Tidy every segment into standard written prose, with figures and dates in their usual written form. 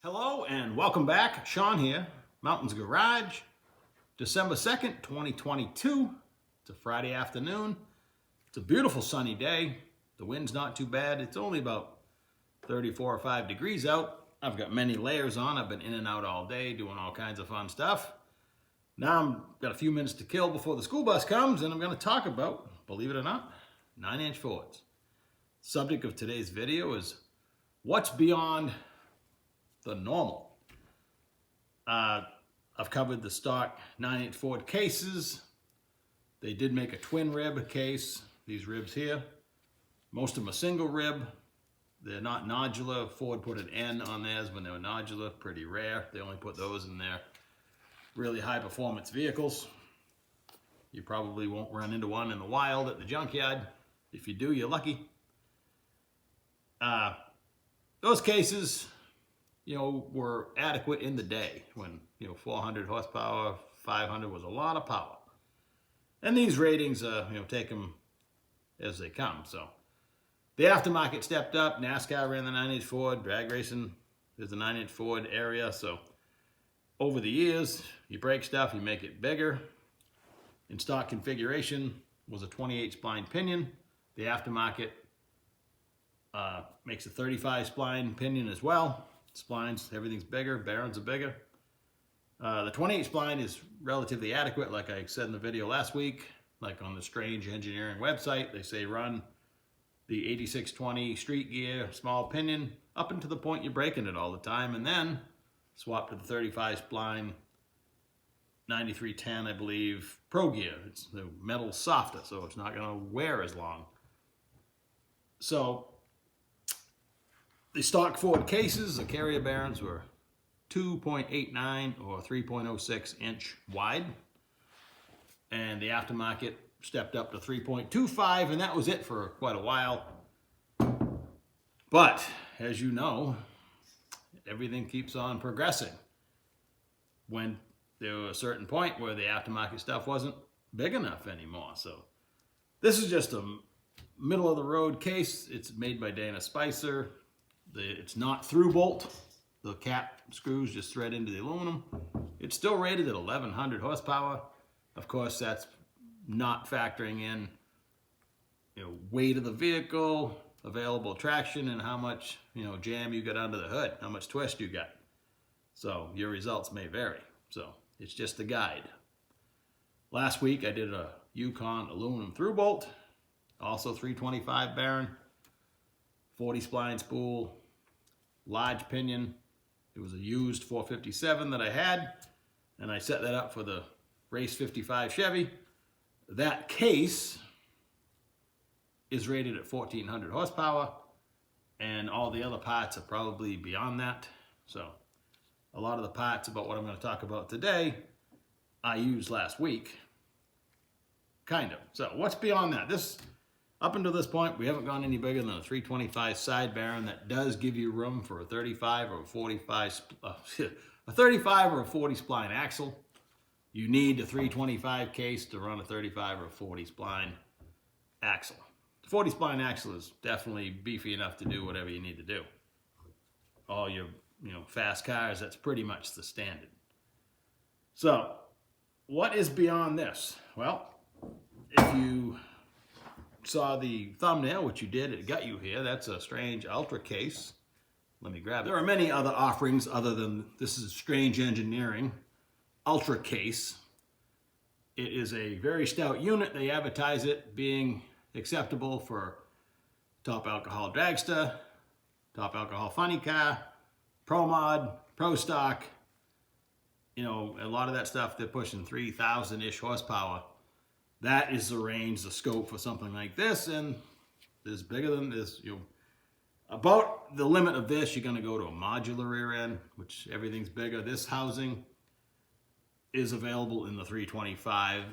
Hello and welcome back. Sean here, Mountains Garage, December 2nd, 2022. It's a Friday afternoon. It's a beautiful sunny day. The wind's not too bad. It's only about 34 or 5 degrees out. I've got many layers on. I've been in and out all day doing all kinds of fun stuff. Now I've got a few minutes to kill before the school bus comes, and I'm going to talk about, believe it or not, 9-inch Fords. Subject of today's video is what's beyond the normal. I've covered the stock 9-inch Ford cases. They did make a twin rib case, these ribs here. Most of them are single rib. They're not nodular. Ford put an N on theirs when they were nodular, pretty rare. They only put those in their really high performance vehicles. You probably won't run into one in the wild at the junkyard. If you do, you're lucky. Those cases, were adequate in the day when, 400 horsepower, 500 was a lot of power. And these ratings, take them as they come. So the aftermarket stepped up. NASCAR ran the 9-inch Ford. Drag racing, there's a 9-inch Ford area. So over the years, you break stuff, you make it bigger. In stock configuration was a 28 spline pinion. The aftermarket makes a 35 spline pinion as well. Splines, everything's bigger, bearings are bigger. The 28 spline is relatively adequate, like I said in the video last week. Like on the Strange Engineering website, they say run the 8620 street gear small pinion up until the point you're breaking it all the time, and then swap to the 35 spline 9310, I believe, Pro Gear. It's the metal softer, so it's not going to wear as long. So the stock Ford cases, the carrier bearings were 2.89 or 3.06 inch wide. And the aftermarket stepped up to 3.25, and that was it for quite a while. But, as you know, everything keeps on progressing. When there was a certain point where the aftermarket stuff wasn't big enough anymore. So this is just a middle of the road case. It's made by Dana Spicer. It's not through bolt. The cap screws just thread into the aluminum. It's still rated at 1100 horsepower. Of course, that's not factoring in weight of the vehicle, available traction, and how much jam you got under the hood, how much twist you got. So your results may vary. So it's just a guide. Last week I did a Yukon aluminum through bolt, also 325 bearing, 40 spline spool, large pinion. It was a used 457 that I had, and I set that up for the Race 55 Chevy. That case is rated at 1400 horsepower, and all the other parts are probably beyond that. So a lot of the parts about what I'm going to talk about today, I used last week, kind of. So what's beyond that? Up until this point, we haven't gone any bigger than a 325 side bearing that does give you room for a 35 or a 45, a 35 or a 40 spline axle. You need a 325 case to run a 35 or a 40 spline axle. 40 spline axle is definitely beefy enough to do whatever you need to do. All your fast cars, that's pretty much the standard. So what is beyond this? Well, if you saw the thumbnail, which you did, it got you here. That's a Strange Ultra case. Let me grab it. There are many other offerings other than this is Strange Engineering Ultra case. It is a very stout unit. They advertise it being acceptable for top alcohol dragster, top alcohol funny car, pro mod, pro stock. A lot of that stuff, they're pushing 3,000-ish horsepower. That is the range, the scope for something like this, and there's bigger than this. About the limit of this, you're going to go to a modular rear end, which everything's bigger. This housing is available in the 325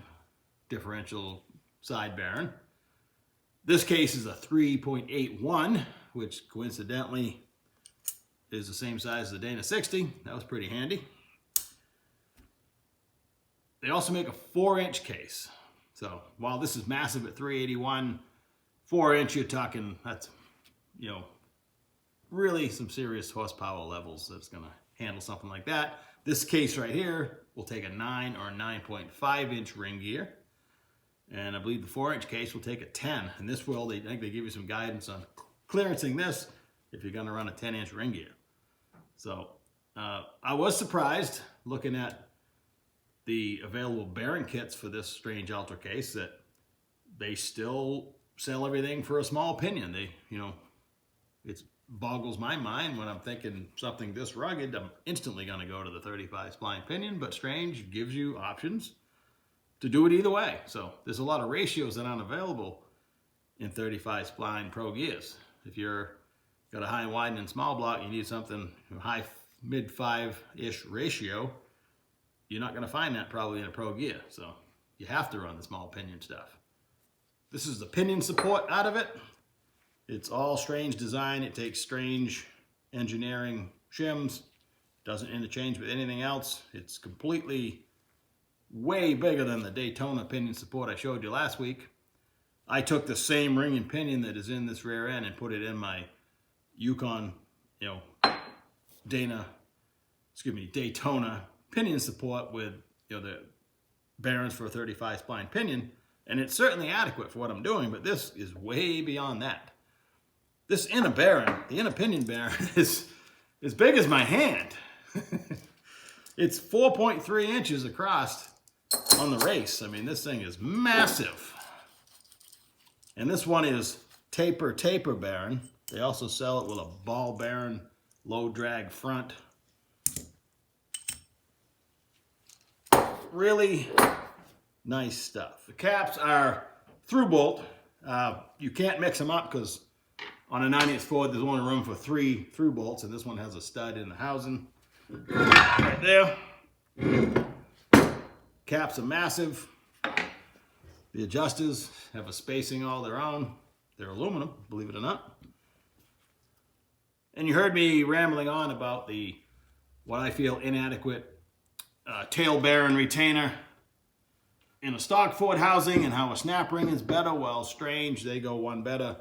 differential side bearing. This case is a 3.81, which coincidentally is the same size as the Dana 60. That was pretty handy. They also make a 4-inch case. So while this is massive at 381, 4-inch, you're talking, that's, really some serious horsepower levels that's going to handle something like that. This case right here will take a 9 or 9.5 inch ring gear. And I believe the 4-inch case will take a 10. And this will, I think they give you some guidance on clearancing this if you're gonna run a 10-inch ring gear. So I was surprised looking at the available bearing kits for this Strange Ultra case that they still sell everything for a small pinion. It boggles my mind when I'm thinking something this rugged, I'm instantly gonna go to the 35 spline pinion, but Strange gives you options to do it either way. So there's a lot of ratios that aren't available in 35 spline pro gears. If you're got a high wide and small block, you need something high mid 5-ish ratio, you're not going to find that probably in a pro gear. So you have to run the small pinion stuff. This is the pinion support out of it. It's all Strange design. It takes Strange engineering shims, doesn't interchange with anything else. It's completely way bigger than the Daytona pinion support I showed you last week. I took the same ring and pinion that is in this rear end and put it in my Yukon, Daytona pinion support with the bearings for a 35 spline pinion, and it's certainly adequate for what I'm doing, but this is way beyond that. This inner bearing, the inner pinion bearing, is as big as my hand. It's 4.3 inches across on the race. I mean, this thing is massive. And this one is taper bearing. They also sell it with a ball bearing, low drag front. Really nice stuff. The caps are through bolt. You can't mix them up because on a 9/8 Ford there's only room for 3 through bolts, and this one has a stud in the housing right there. Caps are massive. The adjusters have a spacing all their own. They're aluminum, believe it or not. And you heard me rambling on about what I feel inadequate tail bearing retainer in a stock Ford housing, and how a snap ring is better. Well, Strange, they go one better,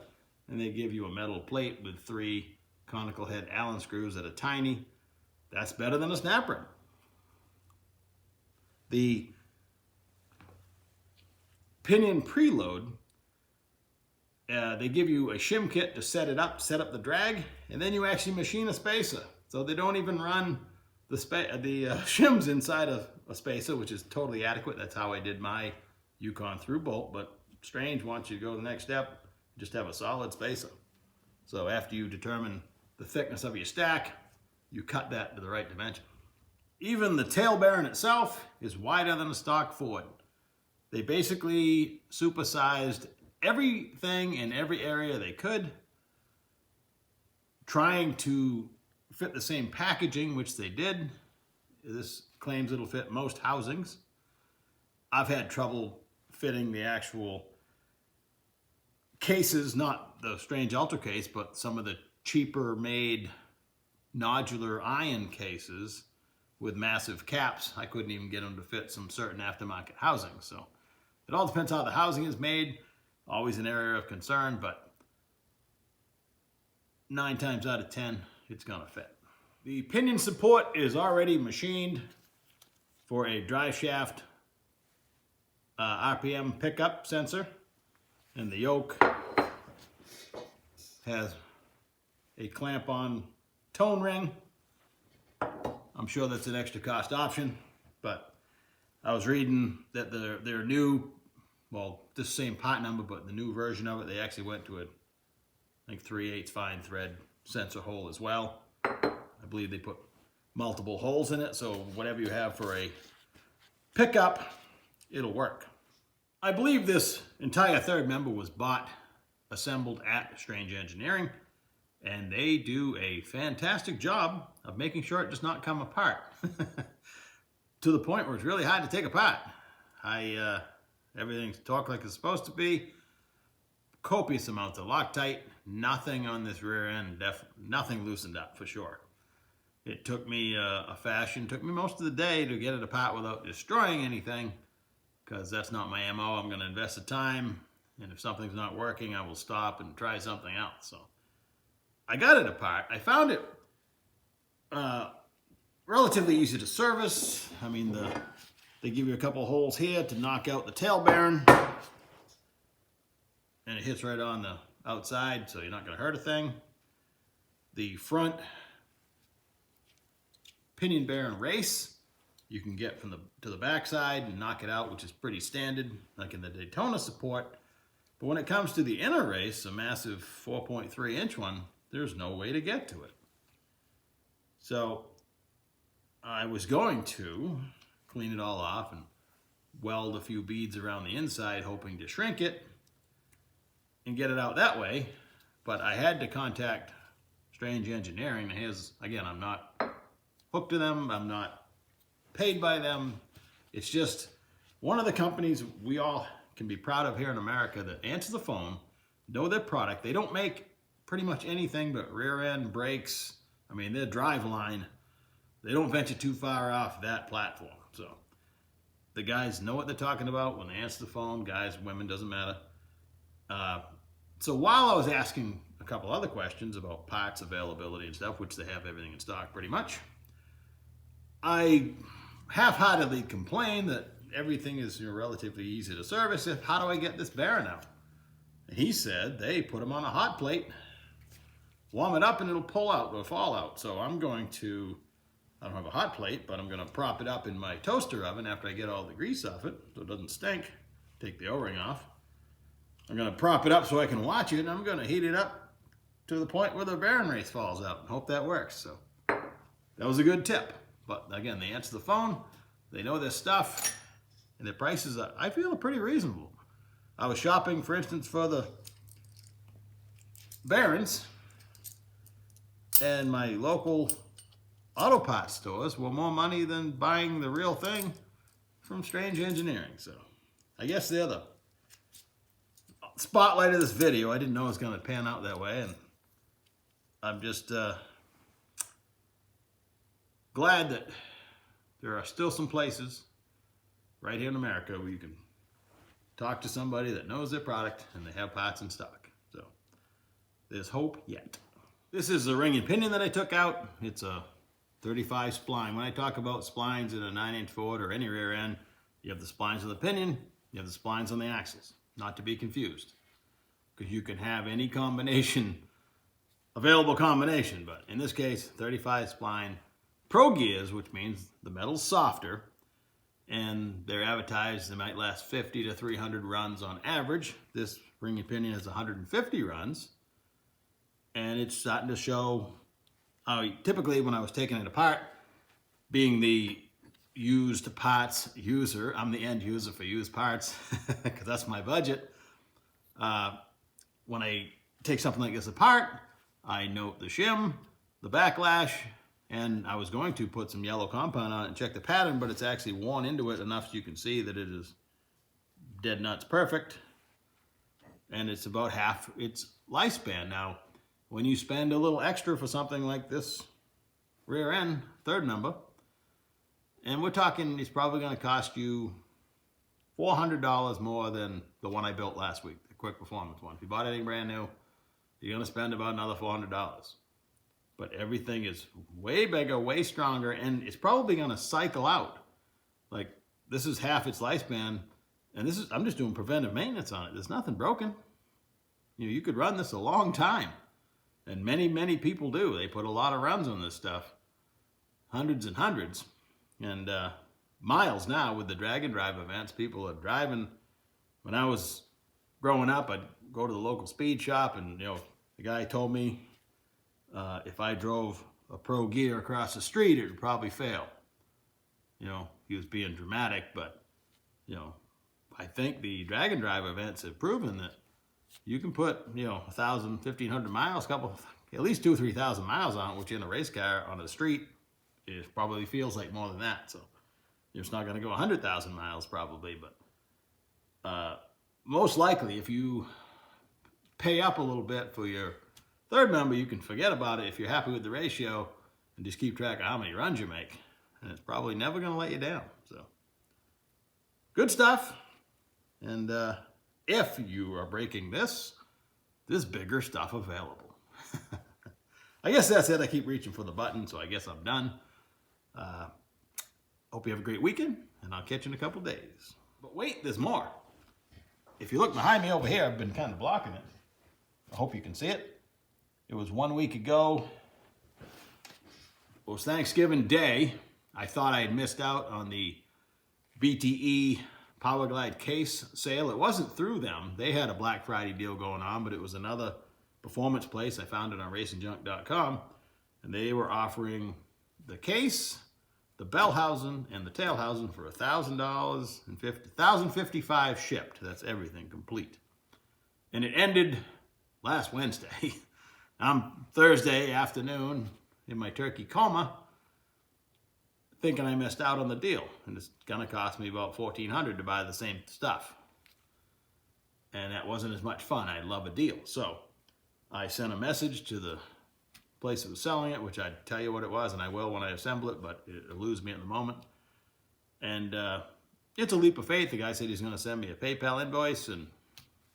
and they give you a metal plate with 3 conical head Allen screws that are tiny. That's better than a snap ring. The pinion preload, they give you a shim kit to set it up, set up the drag, and then you actually machine a spacer. So they don't even run the shims inside of a spacer, which is totally adequate. That's how I did my Yukon through bolt, but Strange wants you to go to the next step, just have a solid spacer. So after you determine the thickness of your stack, you cut that to the right dimension. Even the tail bearing itself is wider than a stock Ford. They basically supersized everything in every area they could, trying to fit the same packaging, which they did. This claims it'll fit most housings. I've had trouble fitting the actual cases, not the Strange Ultra case, but some of the cheaper made nodular iron cases with massive caps. I couldn't even get them to fit some certain aftermarket housing. So it all depends how the housing is made. Always an area of concern, but 9 times out of 10, it's gonna fit. The pinion support is already machined for a drive shaft RPM pickup sensor, and the yoke has a clamp-on tone ring. I'm sure that's an extra cost option, but I was reading that their new, well, this same part number, but the new version of it, they actually went to I think 3/8 fine thread sensor hole as well. I believe they put multiple holes in it, so whatever you have for a pickup, it'll work. I believe this entire third member was bought, assembled at Strange Engineering, and they do a fantastic job of making sure it does not come apart to the point where it's really hard to take apart. Everything's torqued like it's supposed to be. Copious amounts of Loctite. Nothing on this rear end, nothing loosened up for sure. It took me took me most of the day to get it apart without destroying anything, because that's not my MO. I'm going to invest the time, and if something's not working, I will stop and try something else. So I got it apart. I found it relatively easy to service. I mean, they give you a couple holes here to knock out the tail bearing, and it hits right on the outside, so you're not going to hurt a thing. The front pinion bearing race you can get from to the backside and knock it out, which is pretty standard, like in the Daytona support. But when it comes to the inner race, a massive 4.3 inch one, there's no way to get to it. So I was going to clean it all off and weld a few beads around the inside, hoping to shrink it and get it out that way. But I had to contact Strange Engineering. Here's, again, I'm not hooked to them. I'm not paid by them. It's just one of the companies we all can be proud of here in America that answer the phone, know their product. They don't make pretty much anything but rear end brakes. I mean, their drive line, they don't venture too far off that platform. So the guys know what they're talking about when they answer the phone. Guys, women, doesn't matter. So while I was asking a couple other questions about parts availability and stuff, which they have everything in stock pretty much, I half-heartedly complained that everything is relatively easy to service. How do I get this bearing out? And he said they put them on a hot plate, warm it up, and it'll pull out or fall out. So I'm going to, I don't have a hot plate, but I'm going to prop it up in my toaster oven after I get all the grease off it so it doesn't stink. Take the O-ring off. I'm going to prop it up so I can watch it, and I'm going to heat it up to the point where the bearing race falls out and hope that works. So that was a good tip. But again, they answer the phone, they know their stuff, and their prices, I feel, are pretty reasonable. I was shopping, for instance, for the bearings, and my local auto parts stores were more money than buying the real thing from Strange Engineering. So I guess they're the spotlight of this video. I didn't know it was going to pan out that way, and I'm just glad that there are still some places right here in America where you can talk to somebody that knows their product and they have parts in stock. So there's hope yet. This is the ring and pinion that I took out. It's a 35 spline. When I talk about splines in a 9-inch Ford or any rear end, you have the splines on the pinion, you have the splines on the axles. Not to be confused, because you can have any combination, available combination, but in this case, 35 spline Pro Gears, which means the metal's softer, and they're advertised they might last 50 to 300 runs on average. This ring and pinion has 150 runs, and it's starting to show. Typically, when I was taking it apart, being the used parts user, I'm the end user for used parts because that's my budget. When I take something like this apart, I note the shim, the backlash, and I was going to put some yellow compound on it and check the pattern, but it's actually worn into it enough so you can see that it is dead nuts perfect, and it's about half its lifespan. Now, when you spend a little extra for something like this rear end, third number, and we're talking, it's probably going to cost you $400 more than the one I built last week, the Quick Performance one. If you bought anything brand new, you're going to spend about another $400. But everything is way bigger, way stronger, and it's probably going to cycle out. Like, this is half its lifespan, and I'm just doing preventive maintenance on it. There's nothing broken. You could run this a long time, and many, many people do. They put a lot of runs on this stuff, hundreds and hundreds. And miles now with the drag and drive events. People are driving. When I was growing up, I'd go to the local speed shop, and the guy told me if I drove a Pro Gear across the street, it would probably fail. He was being dramatic, but I think the drag and drive events have proven that you can put 1,000, 1,500 miles, at least 2,000 or 3,000 miles on it, which in a race car on the street, it probably feels like more than that. So it's not going to go 100,000 miles probably, but most likely if you pay up a little bit for your third member, you can forget about it if you're happy with the ratio and just keep track of how many runs you make. And it's probably never going to let you down. So good stuff. And if you are breaking this, there's bigger stuff available. I guess that's it. I keep reaching for the button, so I guess I'm done. Hope you have a great weekend, and I'll catch you in a couple days. But wait, there's more. If you look behind me over here, I've been kind of blocking it. I hope you can see it. It was 1 week ago. It was Thanksgiving Day. I thought I had missed out on the BTE Powerglide case sale. It wasn't through them. They had a Black Friday deal going on, but it was another performance place. I found it on racingjunk.com, and they were offering the case, the bell housing, and the tail housing for $1,000 and $1,055 shipped. That's everything complete. And it ended last Wednesday. I'm Thursday afternoon in my turkey coma, thinking I missed out on the deal, and it's gonna cost me about $1,400 to buy the same stuff. And that wasn't as much fun. I love a deal. So I sent a message to the place that was selling it, which I'd tell you what it was, and I will when I assemble it, but it eludes me at the moment. And it's a leap of faith. The guy said he's gonna send me a PayPal invoice, and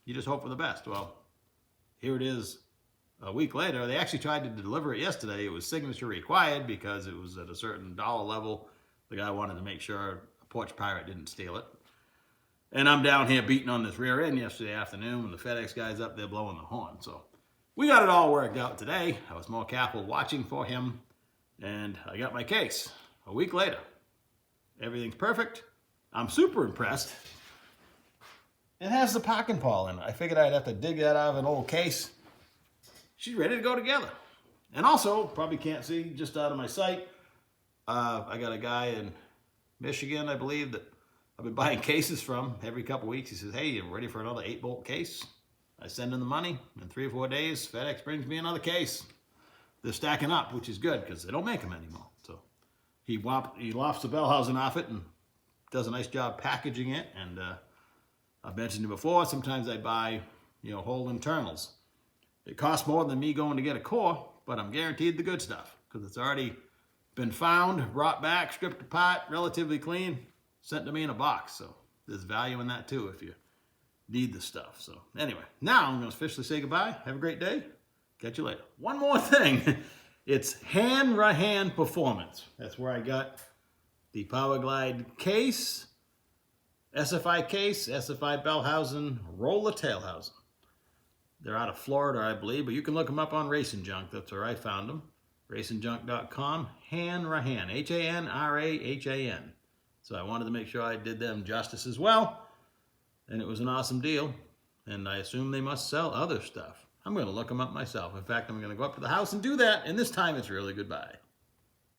you just hope for the best. Well, here it is. A week later, they actually tried to deliver it yesterday. It was signature required because it was at a certain dollar level. The guy wanted to make sure a porch pirate didn't steal it. And I'm down here beating on this rear end yesterday afternoon when the FedEx guy's up there blowing the horn. So we got it all worked out today. I was more careful watching for him, and I got my case a week later. Everything's perfect. I'm super impressed. It has the parking pawl in it. I figured I'd have to dig that out of an old case. She's ready to go together. And also, probably can't see just out of my sight, I got a guy in Michigan, I believe, that I've been buying cases from every couple weeks. He says, hey, you ready for another 8-bolt case? I send him the money. In 3 or 4 days, FedEx brings me another case. They're stacking up, which is good because they don't make them anymore. So he lofts the bell housing off it and does a nice job packaging it. And I've mentioned it before, sometimes I buy, whole internals. It costs more than me going to get a core, but I'm guaranteed the good stuff because it's already been found, brought back, stripped apart, relatively clean, sent to me in a box. So there's value in that too if you need the stuff. So anyway, now I'm going to officially say goodbye. Have a great day. Catch you later. One more thing. It's Hanrahan Performance. That's where I got the Powerglide case, SFI bell housing, roller tail housing. They're out of Florida, I believe, but you can look them up on Racing Junk. That's where I found them. racingjunk.com. Hanrahan, Hanrahan. So I wanted to make sure I did them justice as well. And it was an awesome deal. And I assume they must sell other stuff. I'm going to look them up myself. In fact, I'm going to go up to the house and do that. And this time it's really goodbye.